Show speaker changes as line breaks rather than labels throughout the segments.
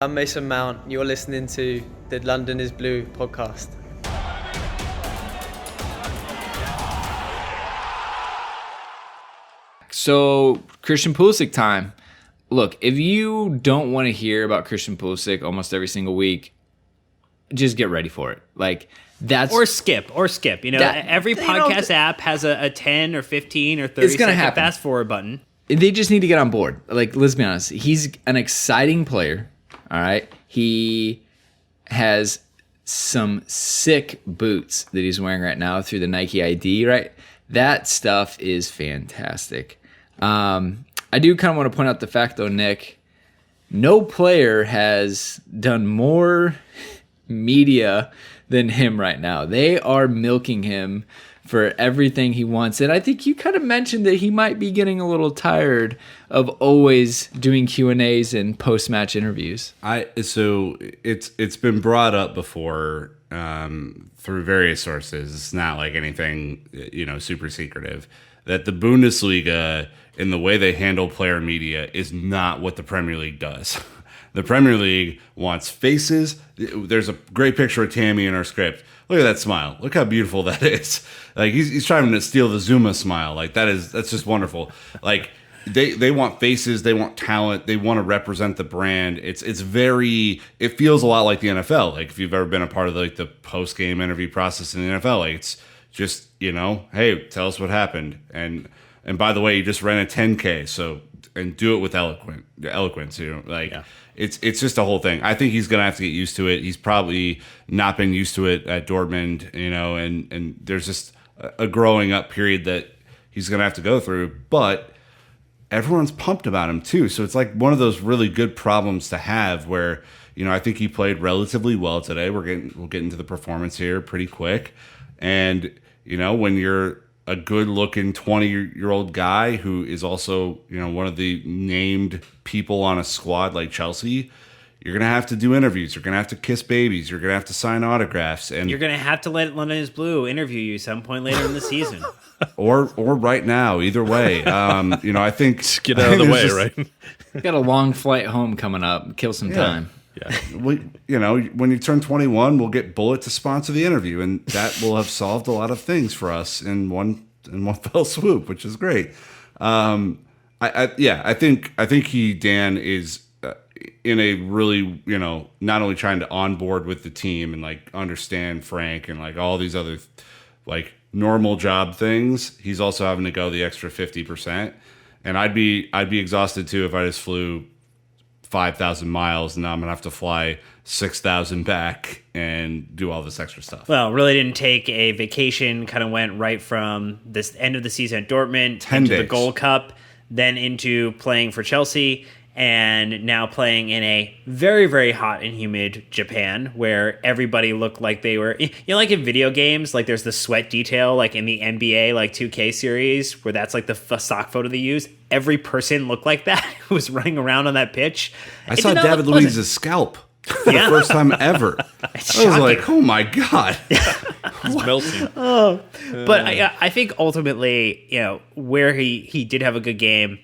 I'm Mason Mount. You're listening to the London is Blue podcast.
So, Christian Pulisic time. Look, if you don't want to hear about Christian Pulisic almost every single week, just get ready for it. Like, that's
or skip. You know, every podcast app has a 10 or 15 or 30 second
happen.
fast forward button.
They just need to get on board. Like, let's be honest. He's an exciting player. All right. He has some sick boots that he's wearing right now through the Nike ID, right? That stuff is fantastic. I do kind of want to point out the fact, though, Nick, no player has done more media than him right now. They are milking him for everything he wants. And I think you kind of mentioned that he might be getting a little tired of always doing Q&As and post-match interviews.
So it's been brought up before through various sources. It's not like anything, super secretive, that the Bundesliga in the way they handle player media is not what the Premier League does. The Premier League wants faces. There's a great picture of Tammy in our script. Look at that smile. Look how beautiful that is. Like he's trying to steal the Zuma smile. Like that's just wonderful. Like they want faces, they want talent, they want to represent the brand. It feels a lot like the NFL. Like if you've ever been a part of the post game interview process in the NFL, like it's just, hey, tell us what happened. And by the way, you just ran a 10K, and do it with eloquence, Yeah. It's just a whole thing. I think he's going to have to get used to it. He's probably not been used to it at Dortmund, and there's just a growing up period that he's going to have to go through. But everyone's pumped about him too. So it's like one of those really good problems to have where, I think he played relatively well today. We'll get into the performance here pretty quick. And, when you're a good-looking 20-year-old guy who is also, one of the named people on a squad like Chelsea, you're going to have to do interviews. You're going to have to kiss babies. You're going to have to sign autographs. And
you're going to have to let London is Blue interview you some point later in the season.
or right now, either way. I think...
Just get out of the way, right?
Got a long flight home coming up. Kill some time.
Yeah.
When you turn 21, we'll get Bullet to sponsor the interview, and that will have solved a lot of things for us in one fell swoop, which is great. I think Dan is in a really, not only trying to onboard with the team and like understand Frank and like all these other like normal job things. He's also having to go the extra 50%, and I'd be exhausted too if I just flew 5,000 miles and now I'm gonna have to fly 6,000 back and do all this extra stuff.
Well, really didn't take a vacation, kind of went right from this end of the season at Dortmund
10
into
days.
the Gold Cup, then into playing for Chelsea, and now playing in a very, very hot and humid Japan, where everybody looked like they were, like in video games, like there's the sweat detail, like in the NBA, like 2K series, where that's like the stock photo they use. Every person looked like that who was running around on that pitch.
I saw David Luiz's scalp for the first time ever. I was like, oh my God.
It's melting.
But I think ultimately, where he did have a good game,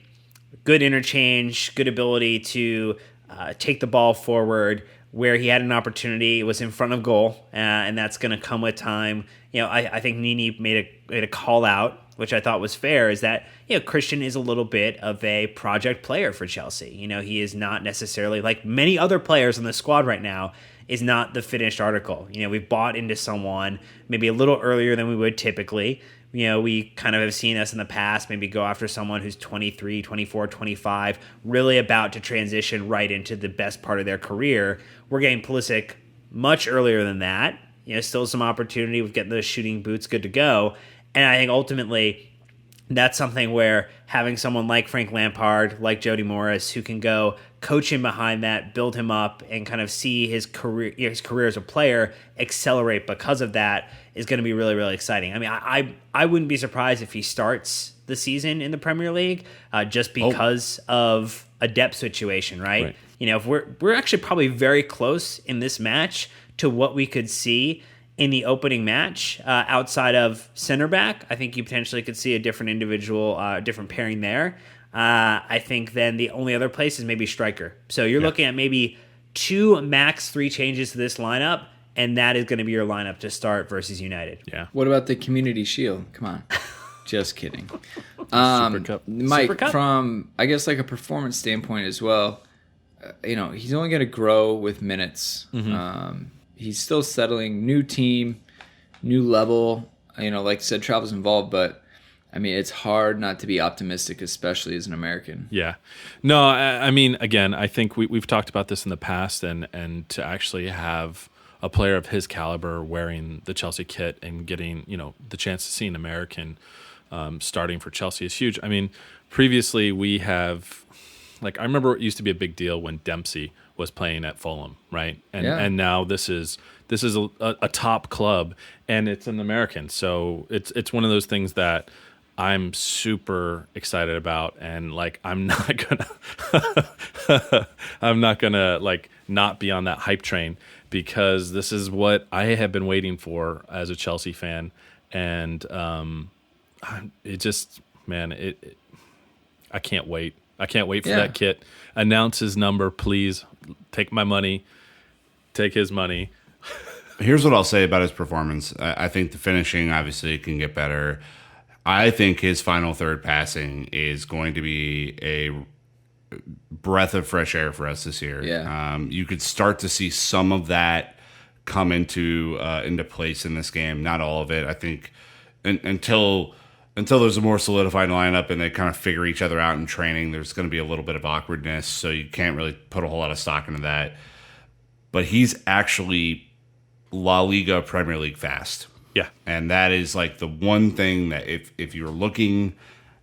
good interchange, good ability to take the ball forward. Where he had an opportunity, it was in front of goal, and that's going to come with time. I think Nini made a call out, which I thought was fair, is that Christian is a little bit of a project player for Chelsea. He is not necessarily, like many other players on the squad right now, is not the finished article. We've bought into someone maybe a little earlier than we would typically. We kind of have seen us in the past maybe go after someone who's 23, 24, 25, really about to transition right into the best part of their career. We're getting Pulisic much earlier than that. Still some opportunity with getting those shooting boots good to go. And I think ultimately that's something where having someone like Frank Lampard, like Jody Morris, who can go coach him behind that, build him up, and kind of see his career as a player accelerate because of that is going to be really, really exciting. I mean, I wouldn't be surprised if he starts the season in the Premier League just because of a depth situation, right? If we're actually probably very close in this match to what we could see in the opening match outside of center back. I think you potentially could see a different individual, different pairing there. I think then the only other place is maybe striker. So you're looking at maybe 2 max 3 changes to this lineup, and that is going to be your lineup to start versus United.
Yeah.
What about the Community Shield? Come on. Just kidding.
Super Cup.
Mike,
Super Cup?
from, I guess, like a performance standpoint as well, he's only going to grow with minutes. He's still settling. New team, new level. Like I said, travel's involved, but I mean, it's hard not to be optimistic, especially as an American.
Yeah. No, I mean, again, I think we've talked about this in the past, and to actually have a player of his caliber wearing the Chelsea kit and getting, the chance to see an American starting for Chelsea is huge. I mean, previously we have, I remember it used to be a big deal when Dempsey was playing at Fulham, right? And now this is a top club, and it's an American. So it's one of those things that I'm super excited about, and I'm not gonna not be on that hype train, because this is what I have been waiting for as a Chelsea fan, and it just, man, I can't wait. I can't wait for that kit. Announce his number, please. Take my money. Take his money.
Here's what I'll say about his performance. I think the finishing obviously can get better. I think his final third passing is going to be a breath of fresh air for us this year.
Yeah.
You could start to see some of that come into place in this game. Not all of it. I think until there's a more solidified lineup and they kind of figure each other out in training, there's going to be a little bit of awkwardness. So you can't really put a whole lot of stock into that. But he's actually La Liga Premier League fast.
Yeah.
And that is the one thing that if you're looking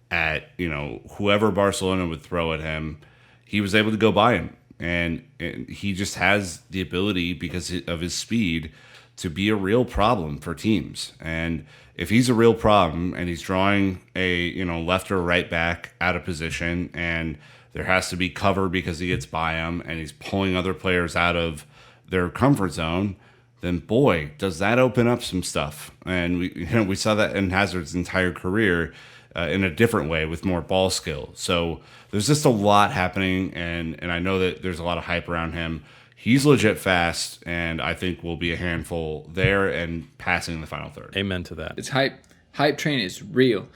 at, whoever Barcelona would throw at him, he was able to go by him. And he just has the ability, because of his speed, to be a real problem for teams. And if he's a real problem and he's drawing a, left or right back out of position, and there has to be cover because he gets by him and he's pulling other players out of their comfort zone, then boy, does that open up some stuff. And we saw that in Hazard's entire career in a different way with more ball skill. So there's just a lot happening, and I know that there's a lot of hype around him. He's legit fast, and I think will be a handful there and passing the final third.
Amen to that.
It's hype. Hype train is real.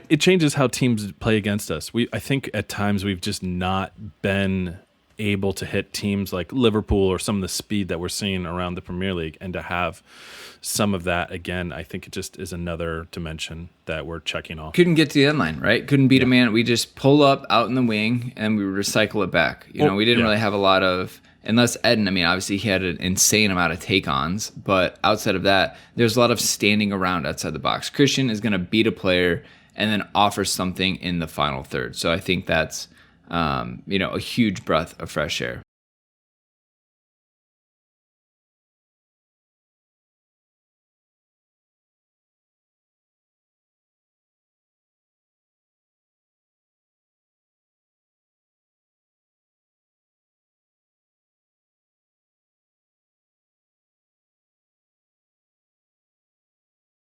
It changes how teams play against us. I think at times we've just not been able to hit teams like Liverpool or some of the speed that we're seeing around the Premier League, and to have some of that again, I think it just is another dimension that we're checking off.
Couldn't get to the end line, right? Couldn't beat a man. We just pull up out in the wing and we recycle it back. We didn't really have a lot of, unless Eden, obviously he had an insane amount of take-ons, but outside of that, there's a lot of standing around outside the box. Christian is going to beat a player and then offer something in the final third. So I think that's a huge breath of fresh air.